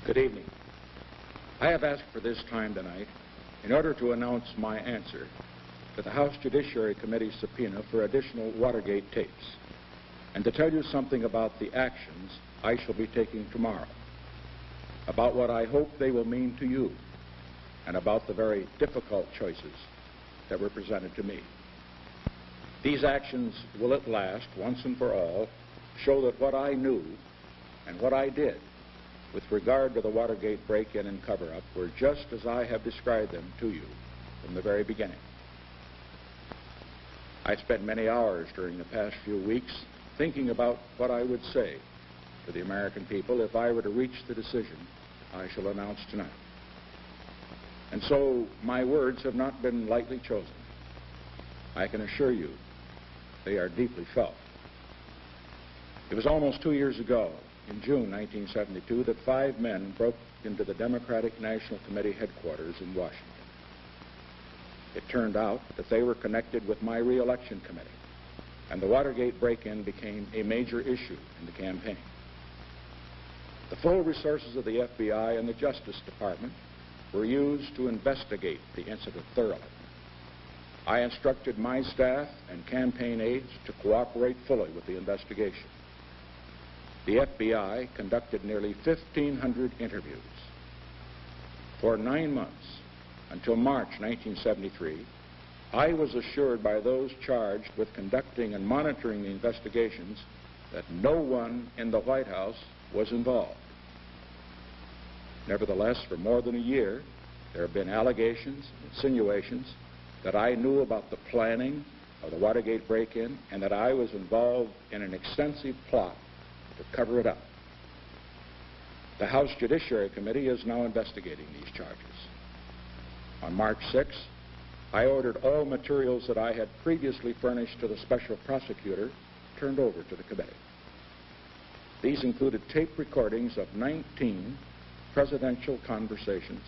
Good evening. I have asked for this time tonight in order to announce my answer to the House Judiciary Committee's subpoena for additional Watergate tapes, and to tell you something about the actions I shall be taking tomorrow, about what I hope they will mean to you, and about the very difficult choices that were presented to me. These actions will at last, once and for all, show that what I knew and what I did with regard to the Watergate break-in and cover-up were just as I have described them to you from the very beginning. I spent many hours during the past few weeks thinking about what I would say to the American people if I were to reach the decision I shall announce tonight. And so my words have not been lightly chosen. I can assure you they are deeply felt. It was almost 2 years ago, in June 1972, that 5 men broke into the Democratic National Committee headquarters in Washington. It turned out that they were connected with my re-election committee, and the Watergate break-in became a major issue in the campaign. The full resources of the FBI and the Justice Department were used to investigate the incident thoroughly. I instructed my staff and campaign aides to cooperate fully with the investigation. The FBI conducted nearly 1,500 interviews. For 9 months, until March 1973, I was assured by those charged with conducting and monitoring the investigations that no one in the White House was involved. Nevertheless, for more than a year, there have been allegations, insinuations, that I knew about the planning of the Watergate break-in and that I was involved in an extensive plot to cover it up. The House Judiciary Committee is now investigating these charges. On March 6, I ordered all materials that I had previously furnished to the special prosecutor turned over to the committee. These included tape recordings of 19 presidential conversations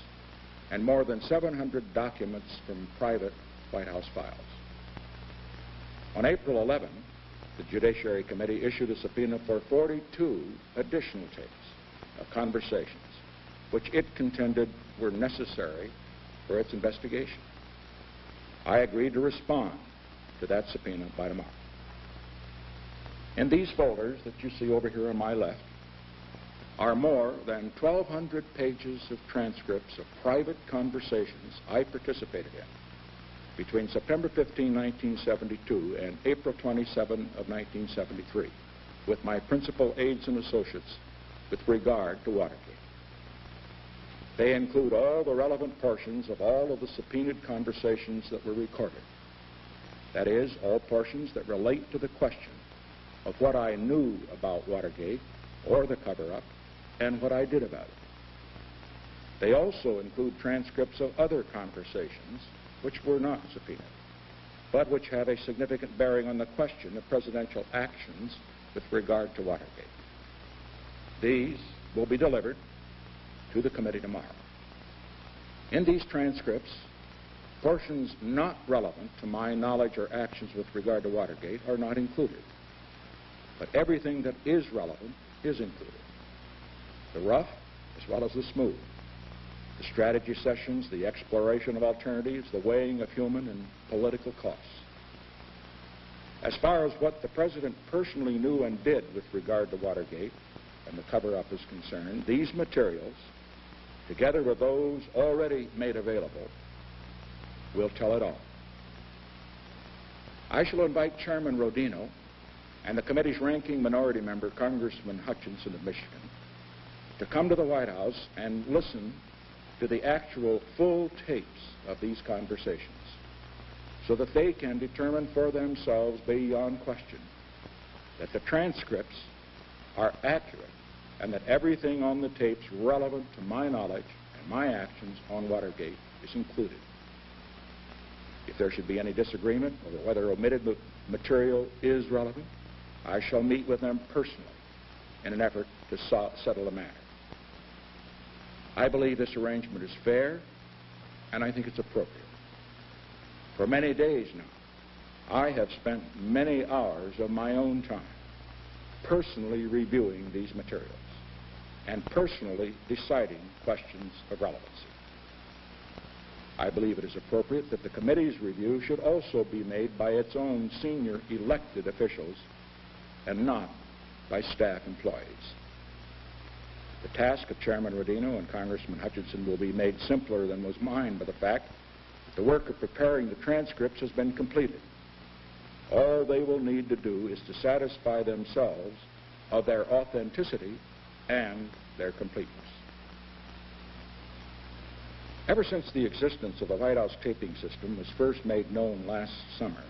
and more than 700 documents from private White House files. On April 11, the Judiciary Committee issued a subpoena for 42 additional tapes of conversations, which it contended were necessary for its investigation. I agreed to respond to that subpoena by tomorrow. In these folders that you see over here on my left are more than 1,200 pages of transcripts of private conversations I participated in between September 15, 1972 and April 27 of 1973 with my principal aides and associates with regard to Watergate. They include all the relevant portions of all of the subpoenaed conversations that were recorded. That is, all portions that relate to the question of what I knew about Watergate or the cover-up and what I did about it. They also include transcripts of other conversations which were not subpoenaed, but which have a significant bearing on the question of presidential actions with regard to Watergate. These will be delivered to the committee tomorrow. In these transcripts, portions not relevant to my knowledge or actions with regard to Watergate are not included, but everything that is relevant is included. The rough as well as the smooth, the strategy sessions, the exploration of alternatives, the weighing of human and political costs. As far as what the President personally knew and did with regard to Watergate and the cover-up is concerned, these materials, together with those already made available, will tell it all. I shall invite Chairman Rodino and the committee's ranking minority member, Congressman Hutchinson of Michigan, to come to the White House and listen to the actual full tapes of these conversations so that they can determine for themselves beyond question that the transcripts are accurate and that everything on the tapes relevant to my knowledge and my actions on Watergate is included. If there should be any disagreement over whether omitted material is relevant, I shall meet with them personally in an effort to settle the matter. I believe this arrangement is fair, and I think it's appropriate. For many days now, I have spent many hours of my own time personally reviewing these materials. and personally deciding questions of relevancy. I believe it is appropriate that the committee's review should also be made by its own senior elected officials and not by staff employees. The task of Chairman Rodino and Congressman Hutchinson will be made simpler than was mine by the fact that the work of preparing the transcripts has been completed. All they will need to do is to satisfy themselves of their authenticity and their completeness. Ever since the existence of the White House taping system was first made known last summer,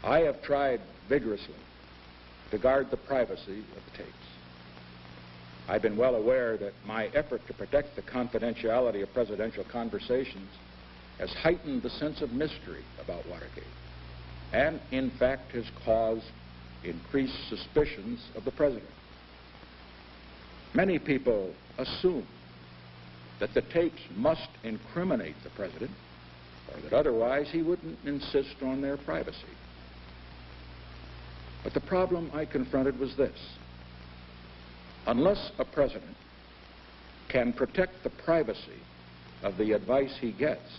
I have tried vigorously to guard the privacy of the tapes. I've been well aware that my effort to protect the confidentiality of presidential conversations has heightened the sense of mystery about Watergate, and in fact has caused increased suspicions of the president. Many people assume that the tapes must incriminate the president, or that otherwise he wouldn't insist on their privacy. But the problem I confronted was this: unless a president can protect the privacy of the advice he gets,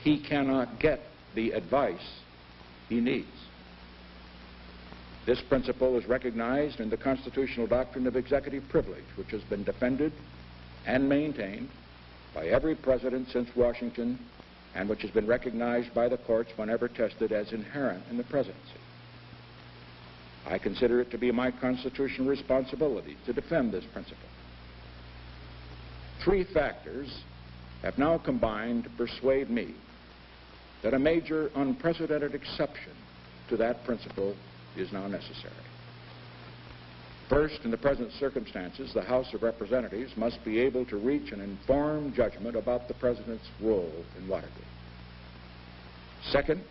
he cannot get the advice he needs. This principle is recognized in the constitutional doctrine of executive privilege, which has been defended and maintained by every president since Washington, and which has been recognized by the courts whenever tested as inherent in the presidency. I consider it to be my constitutional responsibility to defend this principle. Three factors have now combined to persuade me that a major, unprecedented exception to that principle is now necessary. First, in the present circumstances, the House of Representatives must be able to reach an informed judgment about the president's role in Watergate. Second,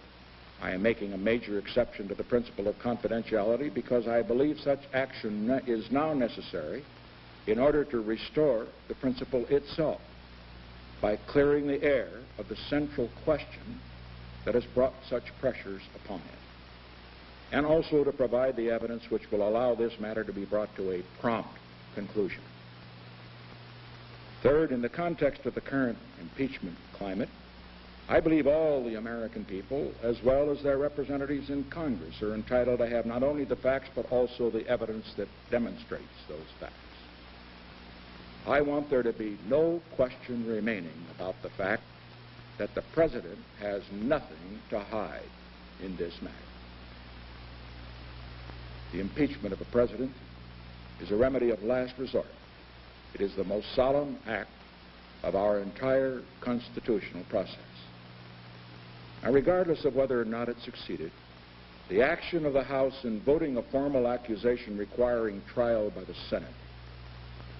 I am making a major exception to the principle of confidentiality because I believe such action is now necessary in order to restore the principle itself by clearing the air of the central question that has brought such pressures upon it, and also to provide the evidence which will allow this matter to be brought to a prompt conclusion. Third, in the context of the current impeachment climate, I believe all the American people, as well as their representatives in Congress, are entitled to have not only the facts but also the evidence that demonstrates those facts. I want there to be no question remaining about the fact that the president has nothing to hide in this matter. The impeachment of a president is a remedy of last resort. It is the most solemn act of our entire constitutional process. Now, regardless of whether or not it succeeded, the action of the House in voting a formal accusation requiring trial by the Senate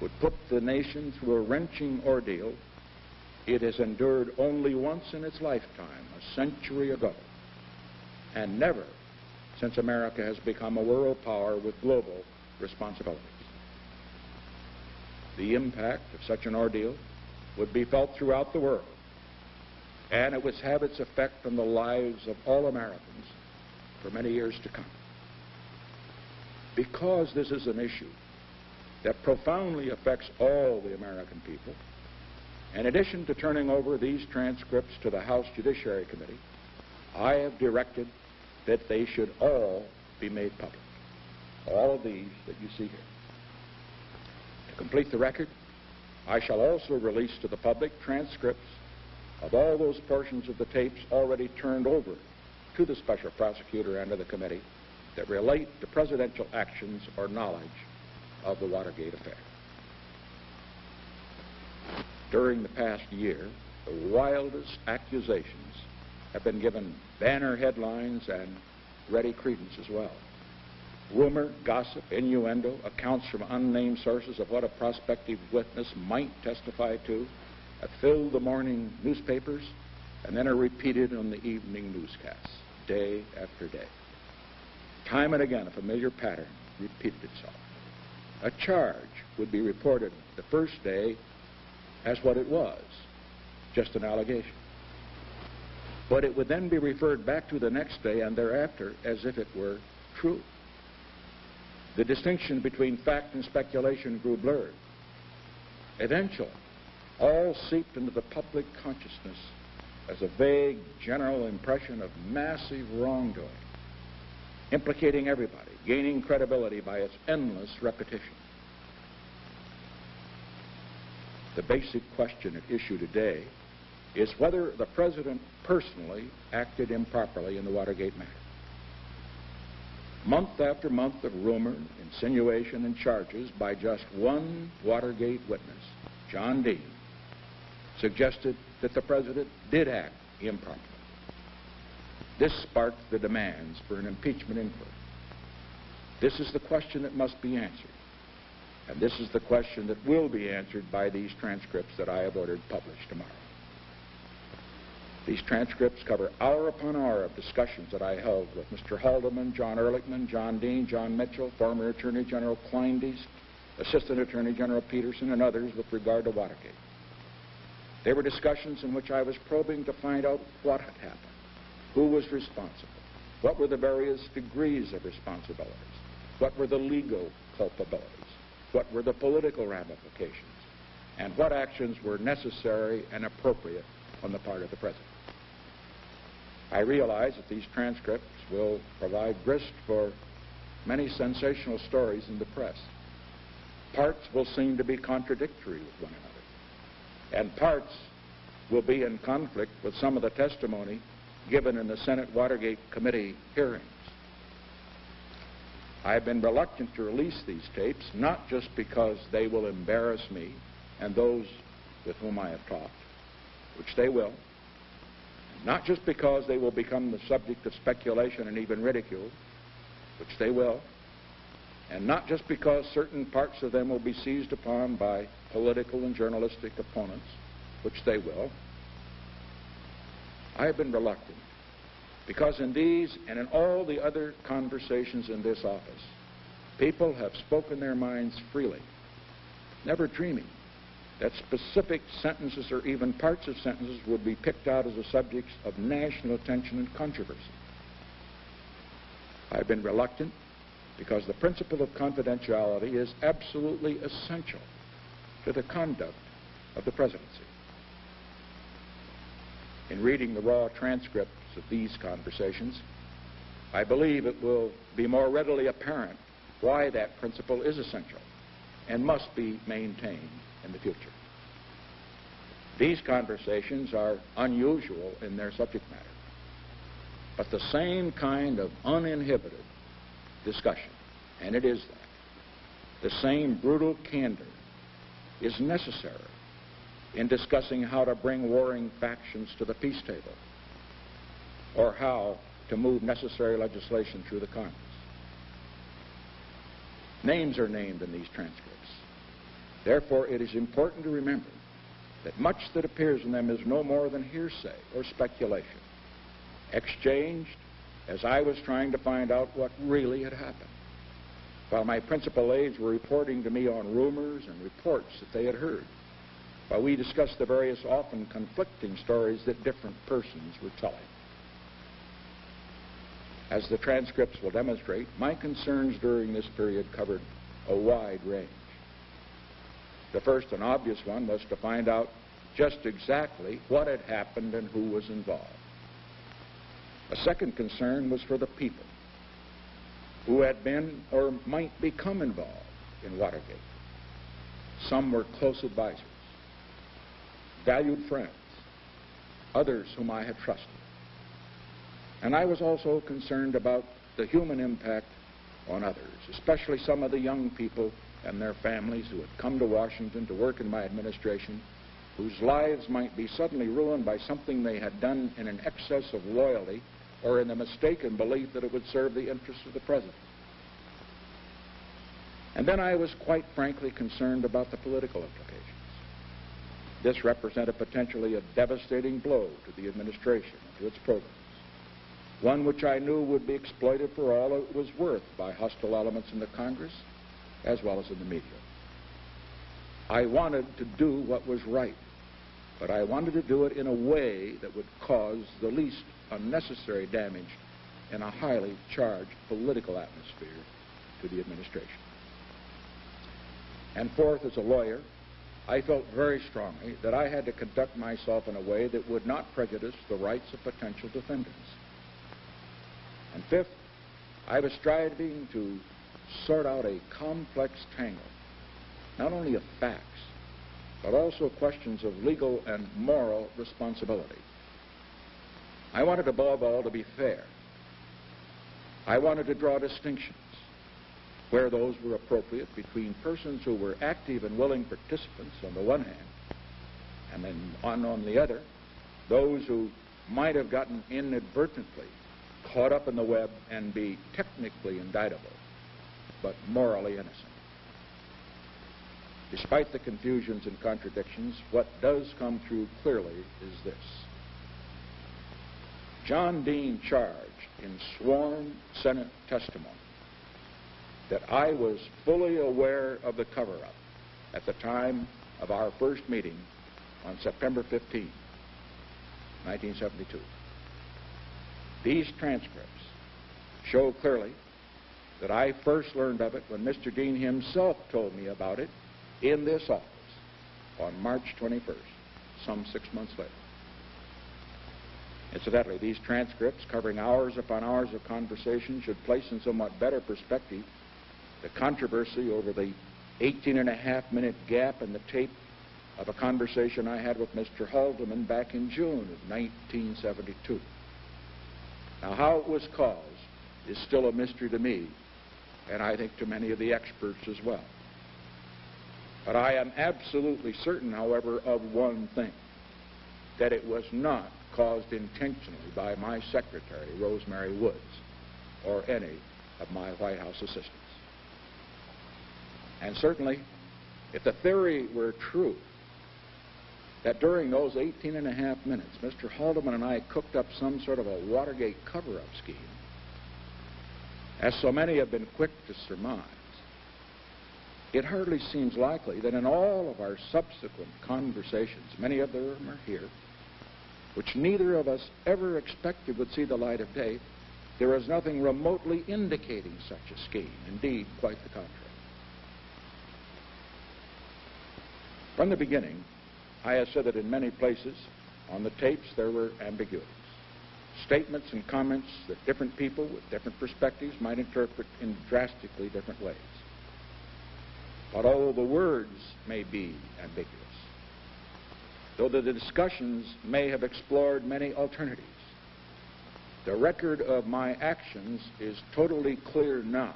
would put the nation through a wrenching ordeal it has endured only once in its lifetime, a century ago, and never since America has become a world power with global responsibilities. The impact of such an ordeal would be felt throughout the world, and it would have its effect on the lives of all Americans for many years to come. Because this is an issue that profoundly affects all the American people, in addition to turning over these transcripts to the House Judiciary Committee, I have directed that they should all be made public. All of these that you see here. To complete the record, I shall also release to the public transcripts of all those portions of the tapes already turned over to the special prosecutor and to the committee that relate to presidential actions or knowledge of the Watergate affair. During the past year, the wildest accusations have been given banner headlines and ready credence as well. Rumor, gossip, innuendo, accounts from unnamed sources of what a prospective witness might testify to have filled the morning newspapers and then are repeated on the evening newscasts, day after day. Time and again, a familiar pattern repeated itself. A charge would be reported the first day as what it was, just an allegation. But it would then be referred back to the next day and thereafter as if it were true. The distinction between fact and speculation grew blurred. Eventually, all seeped into the public consciousness as a vague, general impression of massive wrongdoing, implicating everybody, gaining credibility by its endless repetition. The basic question at issue today is whether the President personally acted improperly in the Watergate matter. Month after month of rumor, insinuation, and charges by just one Watergate witness, John Dean, suggested that the President did act improperly. This sparked the demands for an impeachment inquiry. This is the question that must be answered, and this is the question that will be answered by these transcripts that I have ordered published tomorrow. These transcripts cover hour upon hour of discussions that I held with Mr. Haldeman, John Ehrlichman, John Dean, John Mitchell, former Attorney General Kleindienst, Assistant Attorney General Peterson, and others with regard to Watergate. They were discussions in which I was probing to find out what had happened, who was responsible, what were the various degrees of responsibilities, what were the legal culpabilities, what were the political ramifications, and what actions were necessary and appropriate on the part of the President. I realize that these transcripts will provide grist for many sensational stories in the press. Parts will seem to be contradictory with one another, and parts will be in conflict with some of the testimony given in the Senate Watergate Committee hearings. I've been reluctant to release these tapes, not just because they will embarrass me and those with whom I have talked, which they will, not just because they will become the subject of speculation and even ridicule, which they will, and not just because certain parts of them will be seized upon by political and journalistic opponents, which they will. I have been reluctant because in these and in all the other conversations in this office, people have spoken their minds freely, never dreaming that specific sentences or even parts of sentences would be picked out as the subjects of national attention and controversy. I've been reluctant because the principle of confidentiality is absolutely essential to the conduct of the presidency. In reading the raw transcripts of these conversations, I believe it will be more readily apparent why that principle is essential and must be maintained in the future. These conversations are unusual in their subject matter, but the same kind of uninhibited discussion, and it is that, the same brutal candor is necessary in discussing how to bring warring factions to the peace table or how to move necessary legislation through the Congress. Names are named in these transcripts. Therefore, it is important to remember that much that appears in them is no more than hearsay or speculation, exchanged as I was trying to find out what really had happened, while my principal aides were reporting to me on rumors and reports that they had heard, while we discussed the various often conflicting stories that different persons were telling. As the transcripts will demonstrate, my concerns during this period covered a wide range. The first and obvious one was to find out just exactly what had happened and who was involved. A second concern was for the people who had been or might become involved in Watergate. Some were close advisors, valued friends, others whom I had trusted. And I was also concerned about the human impact on others, especially some of the young people and their families who had come to Washington to work in my administration, whose lives might be suddenly ruined by something they had done in an excess of loyalty or in the mistaken belief that it would serve the interests of the President. And then I was quite frankly concerned about the political implications. This represented potentially a devastating blow to the administration and to its programs, one which I knew would be exploited for all it was worth by hostile elements in the Congress as well as in the media. I wanted to do what was right, but I wanted to do it in a way that would cause the least unnecessary damage in a highly charged political atmosphere to the administration. And fourth, as a lawyer, I felt very strongly that I had to conduct myself in a way that would not prejudice the rights of potential defendants. And fifth, I was striving to sort out a complex tangle, not only of facts, but also questions of legal and moral responsibility. I wanted, above all, to be fair. I wanted to draw distinctions where those were appropriate between persons who were active and willing participants on the one hand, and then on the other, those who might have gotten inadvertently caught up in the web and be technically indictable, but morally innocent. Despite the confusions and contradictions, what does come through clearly is this. John Dean charged in sworn Senate testimony that I was fully aware of the cover-up at the time of our first meeting on September 15, 1972. These transcripts show clearly that I first learned of it when Mr. Dean himself told me about it in this office on March 21st, some 6 months later. Incidentally, these transcripts, covering hours upon hours of conversation, should place in somewhat better perspective the controversy over the 18-and-a-half-minute gap in the tape of a conversation I had with Mr. Haldeman back in June of 1972. Now, how it was caused is still a mystery to me, and I think to many of the experts as well. But I am absolutely certain, however, of one thing, that it was not caused intentionally by my secretary, Rosemary Woods, or any of my White House assistants. And certainly, if the theory were true, that during those 18-and-a-half minutes, Mr. Haldeman and I cooked up some sort of a Watergate cover-up scheme, as so many have been quick to surmise, it hardly seems likely that in all of our subsequent conversations, many of them are here, which neither of us ever expected would see the light of day, there is nothing remotely indicating such a scheme. Indeed, quite the contrary. From the beginning, I have said that in many places on the tapes there were ambiguities, statements and comments that different people with different perspectives might interpret in drastically different ways. But although the words may be ambiguous, though the discussions may have explored many alternatives, the record of my actions is totally clear now,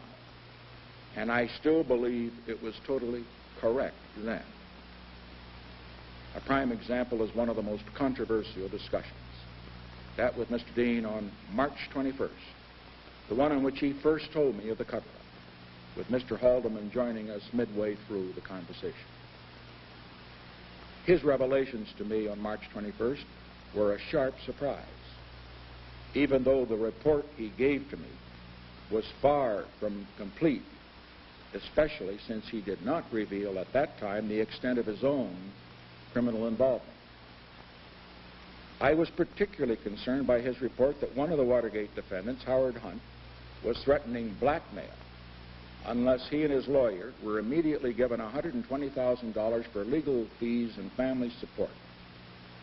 and I still believe it was totally correct then. A prime example is one of the most controversial discussions, that with Mr. Dean on March 21st, the one in which he first told me of the cover-up, with Mr. Haldeman joining us midway through the conversation. His revelations to me on March 21st were a sharp surprise, even though the report he gave to me was far from complete, especially since he did not reveal at that time the extent of his own criminal involvement. I was particularly concerned by his report that one of the Watergate defendants, Howard Hunt, was threatening blackmail unless he and his lawyer were immediately given $120,000 for legal fees and family support,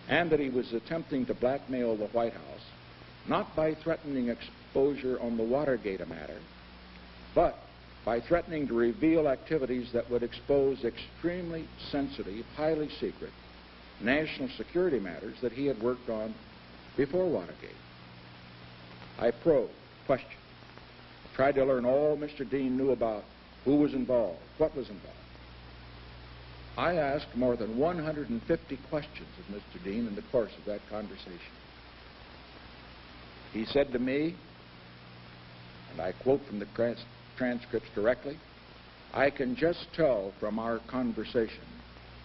and that he was attempting to blackmail the White House, not by threatening exposure on the Watergate matter, but by threatening to reveal activities that would expose extremely sensitive, highly secret national security matters that he had worked on before Watergate. I probed, questioned, tried to learn all Mr. Dean knew about who was involved, what was involved. I asked more than 150 questions of Mr. Dean in the course of that conversation. He said to me, and I quote from the transcripts directly, "I can just tell from our conversation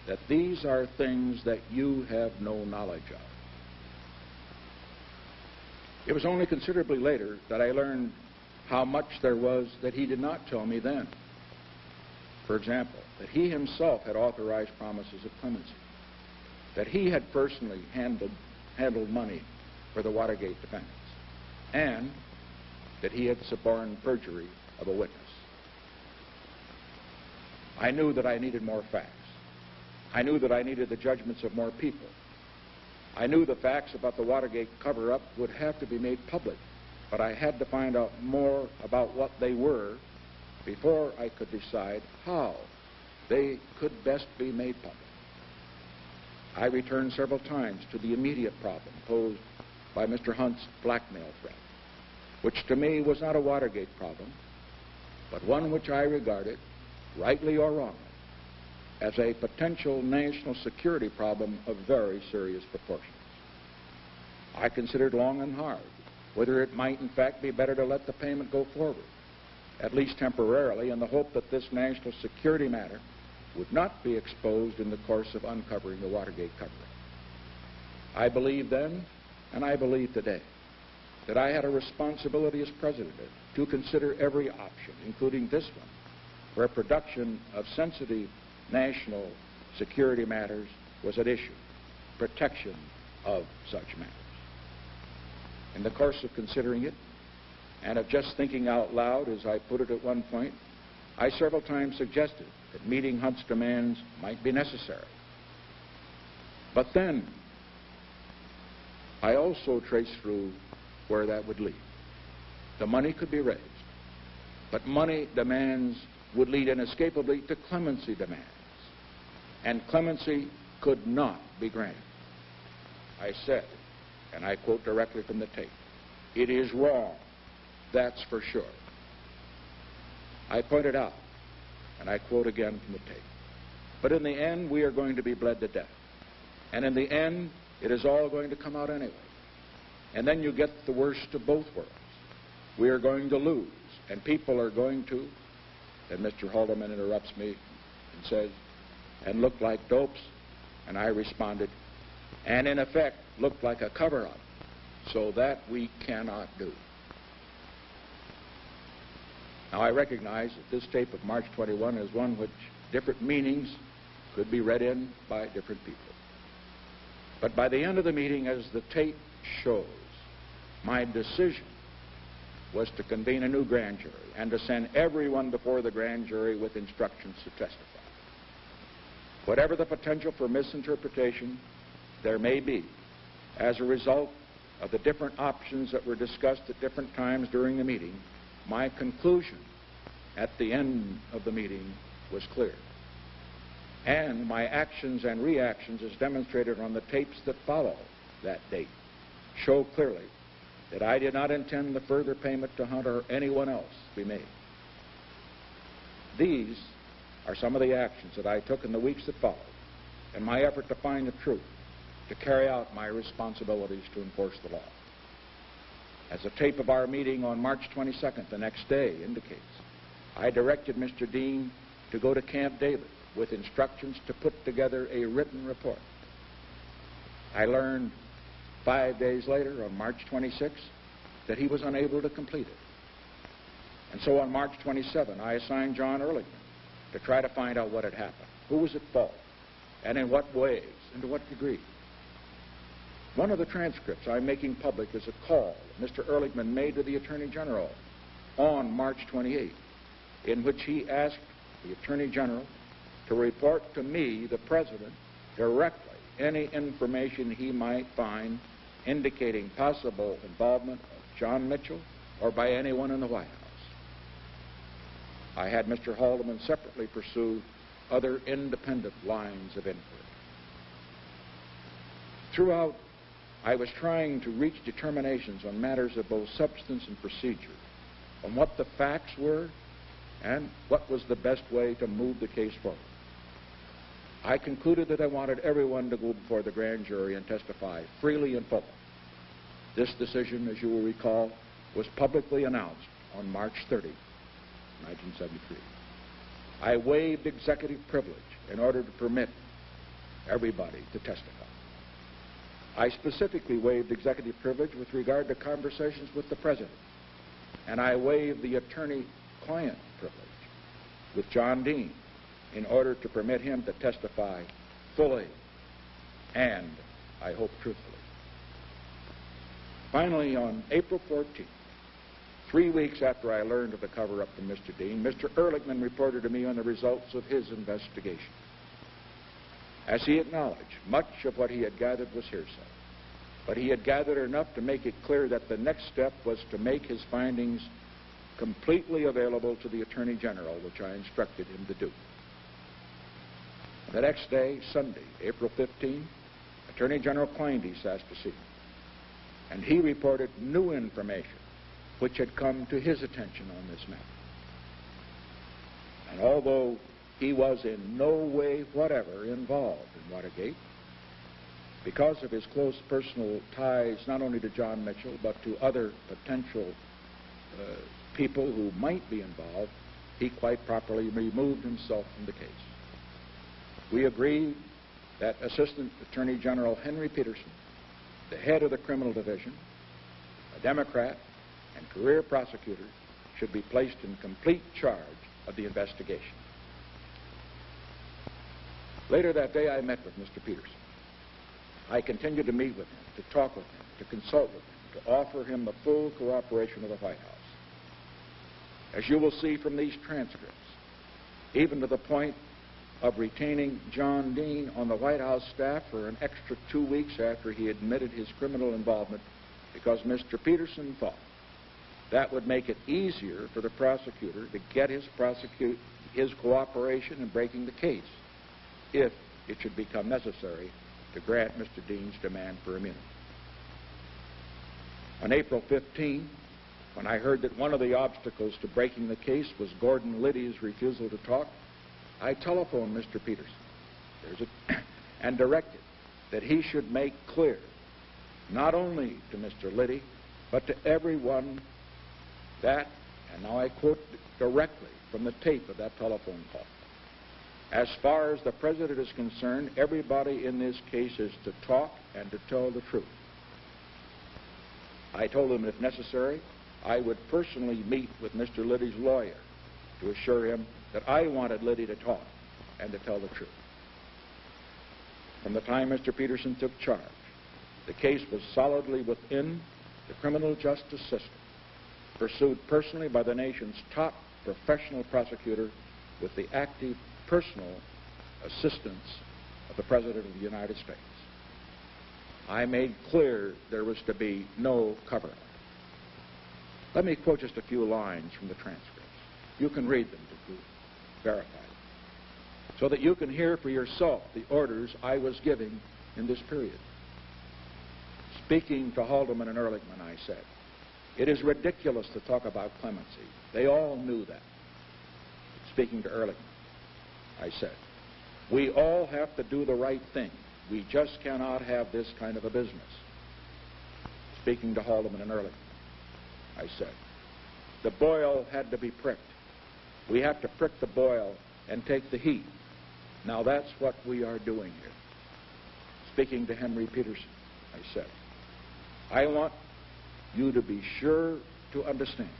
that these are things that you have no knowledge of." It was only considerably later that I learned how much there was that he did not tell me then. For example, that he himself had authorized promises of clemency, that he had personally handled money for the Watergate defendants, and that he had suborned perjury of a witness. I knew that I needed more facts. I knew that I needed the judgments of more people. I knew the facts about the Watergate cover-up would have to be made public, but I had to find out more about what they were before I could decide how they could best be made public. I returned several times to the immediate problem posed by Mr. Hunt's blackmail threat, which to me was not a Watergate problem, but one which I regarded, rightly or wrongly, as a potential national security problem of very serious proportions. I considered long and hard whether it might in fact be better to let the payment go forward, at least temporarily, in the hope that this national security matter would not be exposed in the course of uncovering the Watergate cover-up. I believed then, and I believe today, that I had a responsibility as president to consider every option, including this one, where production of sensitive national security matters was at issue, protection of such matters. In the course of considering it, and of just thinking out loud, as I put it at one point, I several times suggested that meeting Hunt's demands might be necessary. But then, I also traced through where that would lead. The money could be raised, but money demands would lead inescapably to clemency demands, and clemency could not be granted. I said, and I quote directly from the tape, "It is wrong, that's for sure." I pointed out, and I quote again from the tape, "But in the end, we are going to be bled to death. And in the end, it is all going to come out anyway. And then you get the worst of both worlds. We are going to lose, and people are going to," then Mr. Haldeman interrupts me and says, "and look like dopes." And I responded, "and in effect, look like a cover-up. So that we cannot do." Now, I recognize that this tape of March 21 is one which different meanings could be read in by different people. But by the end of the meeting, as the tape shows, my decision was to convene a new grand jury and to send everyone before the grand jury with instructions to testify. Whatever the potential for misinterpretation there may be as a result of the different options that were discussed at different times during the meeting, my conclusion at the end of the meeting was clear. And my actions and reactions, as demonstrated on the tapes that follow that date, show clearly that I did not intend the further payment to Hunt or anyone else be made. These are some of the actions that I took in the weeks that followed in my effort to find the truth, to carry out my responsibilities to enforce the law. As the tape of our meeting on March 22nd, the next day, indicates, I directed Mr. Dean to go to Camp David with instructions to put together a written report. I learned 5 days later, on March 26th, that he was unable to complete it. And so on March 27, I assigned John Ehrlichman to try to find out what had happened, who was at fault, and in what ways, and to what degree. One of the transcripts I'm making public is a call that Mr. Ehrlichman made to the Attorney General on March 28, in which he asked the Attorney General to report to me, the President, directly any information he might find indicating possible involvement of John Mitchell or by anyone in the White House. I had Mr. Haldeman separately pursue other independent lines of inquiry. Throughout, I was trying to reach determinations on matters of both substance and procedure, on what the facts were and what was the best way to move the case forward. I concluded that I wanted everyone to go before the grand jury and testify freely and fully. This decision, as you will recall, was publicly announced on March 30, 1973. I waived executive privilege in order to permit everybody to testify. I specifically waived executive privilege with regard to conversations with the President, and I waived the attorney-client privilege with John Dean in order to permit him to testify fully and, I hope, truthfully. Finally, on April 14th, 3 weeks after I learned of the cover-up from Mr. Dean, Mr. Ehrlichman reported to me on the results of his investigation. As he acknowledged, much of what he had gathered was hearsay, but he had gathered enough to make it clear that the next step was to make his findings completely available to the Attorney General, which I instructed him to do. The next day, Sunday, April 15, Attorney General Kleindienst asked to see me, and he reported new information which had come to his attention on this matter. And although he was in no way whatever involved in Watergate, because of his close personal ties not only to John Mitchell but to other potential people who might be involved, he quite properly removed himself from the case. We agreed that Assistant Attorney General Henry Peterson, the head of the Criminal Division, a Democrat and career prosecutor, should be placed in complete charge of the investigation. Later that day, I met with Mr. Peterson. I continued to meet with him, to talk with him, to consult with him, to offer him the full cooperation of the White House. As you will see from these transcripts, even to the point of retaining John Dean on the White House staff for an extra 2 weeks after he admitted his criminal involvement, because Mr. Peterson thought that would make it easier for the prosecutor to get his cooperation in breaking the case, if it should become necessary to grant Mr. Dean's demand for immunity. On April 15, when I heard that one of the obstacles to breaking the case was Gordon Liddy's refusal to talk, I telephoned Mr. Peterson and directed that he should make clear, not only to Mr. Liddy, but to everyone that, and now I quote directly from the tape of that telephone call, as far as the President is concerned, everybody in this case is to talk and to tell the truth. I told him, if necessary, I would personally meet with Mr. Liddy's lawyer to assure him that I wanted Liddy to talk and to tell the truth. From the time Mr. Peterson took charge, the case was solidly within the criminal justice system, pursued personally by the nation's top professional prosecutor with the active personal assistance of the President of the United States. I made clear there was to be no cover-up. Let me quote just a few lines from the transcripts. You can read them to verify it, so that you can hear for yourself the orders I was giving in this period. Speaking to Haldeman and Ehrlichman, I said, "It is ridiculous to talk about clemency." They all knew that. Speaking to Ehrlichman, I said, "We all have to do the right thing. We just cannot have this kind of a business." Speaking to Haldeman and Ehrlichman, I said, "The boil had to be pricked. We have to prick the boil and take the heat. Now that's what we are doing here." Speaking to Henry Peterson, I said, "I want you to be sure to understand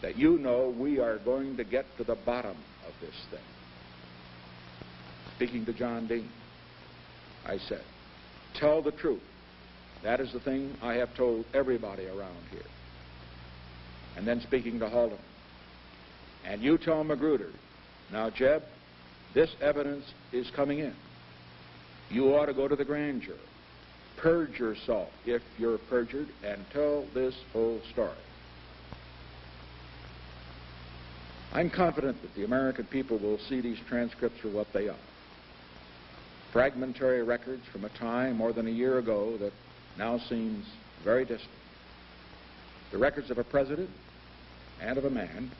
that you know we are going to get to the bottom of this thing." Speaking to John Dean, I said, "Tell the truth. That is the thing I have told everybody around here." And then speaking to Haldeman, "And you tell Magruder, now, Jeb, this evidence is coming in. You ought to go to the grand jury. Purge yourself if you're perjured and tell this whole story." I'm confident that the American people will see these transcripts for what they are. Fragmentary records from a time more than a year ago that now seems very distant. The records of a president and of a man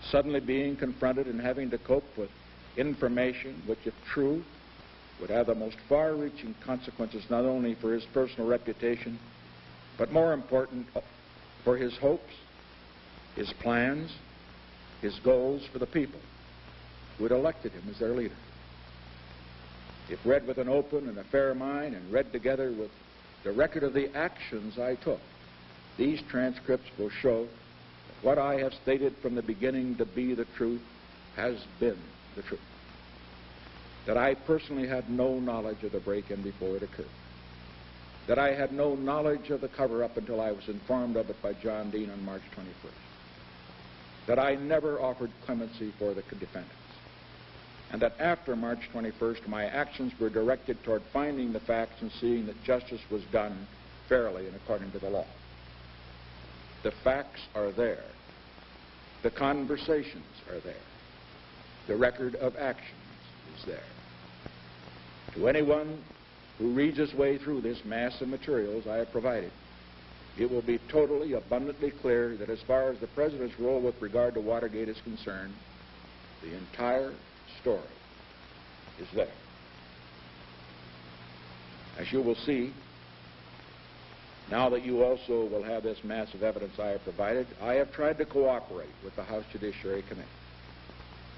suddenly being confronted and having to cope with information which, if true, would have the most far-reaching consequences not only for his personal reputation, but more important, for his hopes, his plans, his goals for the people who had elected him as their leader. If read with an open and a fair mind and read together with the record of the actions I took, these transcripts will show that what I have stated from the beginning to be the truth has been the truth. That I personally had no knowledge of the break-in before it occurred. that I had no knowledge of the cover-up until I was informed of it by John Dean on March 21st, that I never offered clemency for the defendants, and that after March 21st, my actions were directed toward finding the facts and seeing that justice was done fairly and according to the law. The facts are there. The conversations are there. The record of actions is there. To anyone who reads his way through this mass of materials I have provided, it will be totally, abundantly clear that as far as the President's role with regard to Watergate is concerned, the entire story is there. As you will see, now that you also will have this massive evidence I have provided, I have tried to cooperate with the House Judiciary Committee.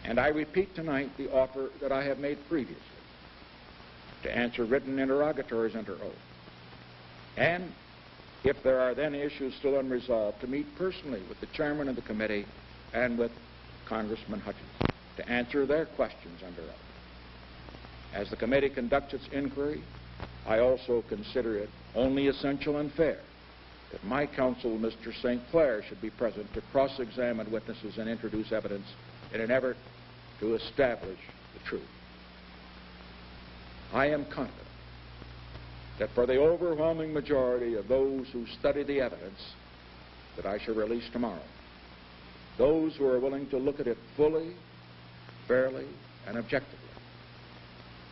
And I repeat tonight the offer that I have made previously to answer written interrogatories under oath. And if there are then issues still unresolved, to meet personally with the chairman of the committee and with Congressman Hutchins to answer their questions under oath. As the committee conducts its inquiry, I also consider it only essential and fair that my counsel, Mr. St. Clair, should be present to cross-examine witnesses and introduce evidence in an effort to establish the truth. I am confident that for the overwhelming majority of those who study the evidence that I shall release tomorrow, those who are willing to look at it fully, fairly, and objectively,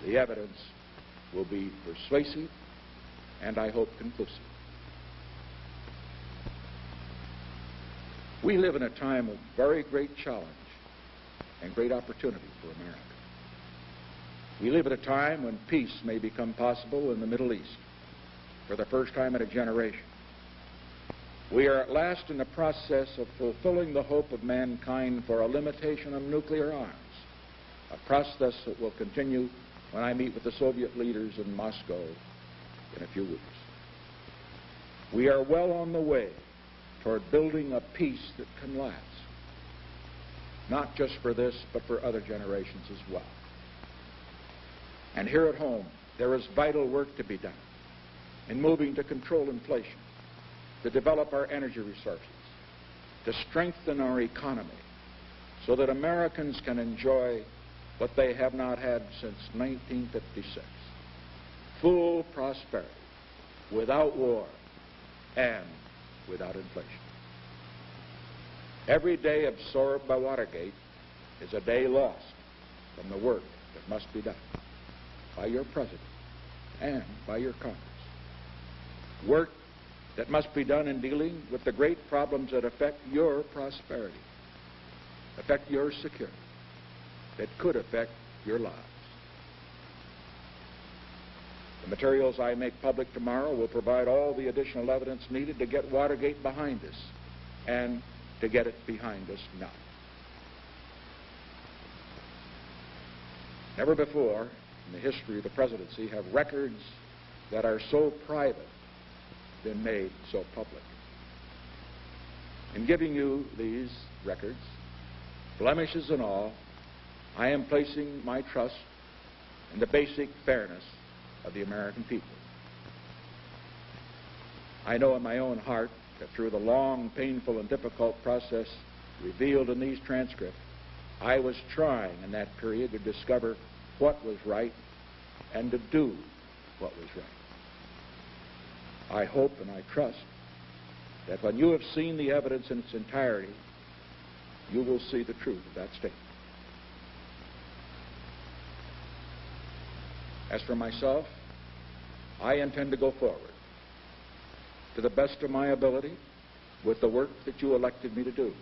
the evidence will be persuasive and, I hope, conclusive. We live in a time of very great challenge and great opportunity for America. We live at a time when peace may become possible in the Middle East for the first time in a generation. We are at last in the process of fulfilling the hope of mankind for a limitation of nuclear arms, a process that will continue when I meet with the Soviet leaders in Moscow in a few weeks. We are well on the way toward building a peace that can last, not just for this, but for other generations as well. And here at home, there is vital work to be done in moving to control inflation, to develop our energy resources, to strengthen our economy so that Americans can enjoy what they have not had since 1956, full prosperity, without war and without inflation. Every day absorbed by Watergate is a day lost from the work that must be done by your President and by your Congress. Work that must be done in dealing with the great problems that affect your prosperity, affect your security, that could affect your lives. The materials I make public tomorrow will provide all the additional evidence needed to get Watergate behind us and to get it behind us now. Never before in the history of the presidency have records that are so private been made so public. In giving you these records, blemishes and all, I am placing my trust in the basic fairness of the American people. I know in my own heart that through the long, painful, and difficult process revealed in these transcripts, I was trying in that period to discover what was right and to do what was right. I hope and I trust that when you have seen the evidence in its entirety, you will see the truth of that statement. As for myself, I intend to go forward to the best of my ability with the work that you elected me to do.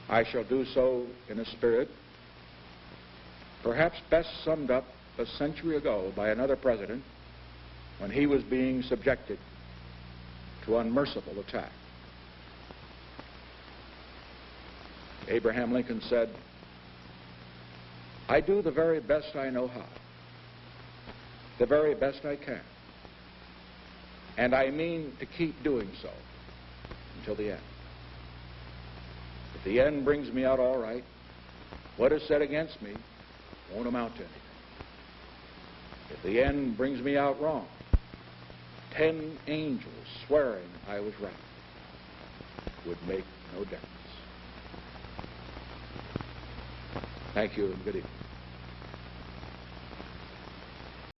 I shall do so in a spirit perhaps best summed up a century ago by another president when he was being subjected to unmerciful attack. Abraham Lincoln said, "I do the very best I know how, the very best I can, and I mean to keep doing so until the end. If the end brings me out all right, what is said against me won't amount to anything. If the end brings me out wrong, 10 angels swearing I was right would make no difference. Thank you and good evening.